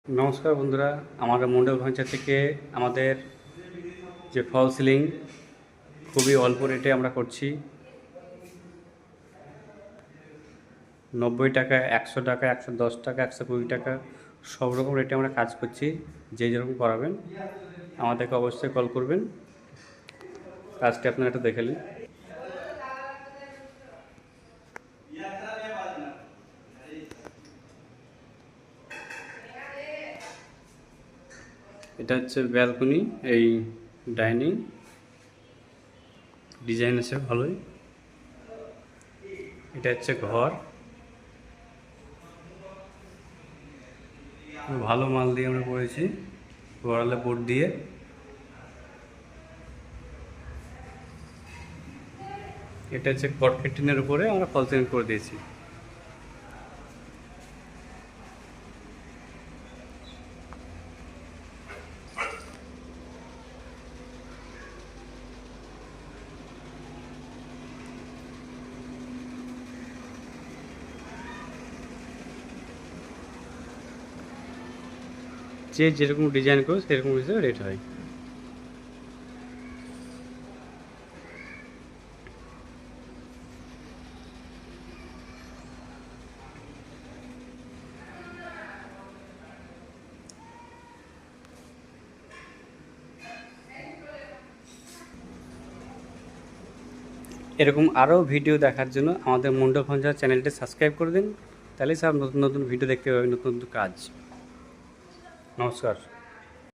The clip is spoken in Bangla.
নমস্কার বন্ধুরা, আমাদের মণ্ডল ফার্নিচার থেকে আমাদের যে ফল সিলিং খুবই অল্প রেটে আমরা করছি। 90 টাকা, 100 টাকা, 110 টাকা, 120 টাকা সব রকম রেটে আমরা কাজ করছি। যে যেরকম করাবেন আমাদেরকে অবশ্যই কল করবেন। কাজটি আপনারা একটু দেখে নিন। এটা হচ্ছে ব্যালকনি, এই ডাইনিং ডিজাইন আছে ভালোই। এটা হচ্ছে ঘর, ভালো মাল দিয়ে আমরা করেছি, ওয়ালে বোর্ড দিয়ে। এটা হচ্ছে কটকেট টিনের উপরে আমরা ফল সিলিং করে দিয়েছি। যে যেরকম ডিজাইন করবে সেরকম হিসেবে রেট হয়। এরকম আরও ভিডিও দেখার জন্য আমাদের মণ্ডল ফার্নিচার চ্যানেলটি সাবস্ক্রাইব করে দিন, তাহলেই সব নতুন নতুন ভিডিও দেখতে পাবেন, নতুন নতুন কাজ। নমস্কার।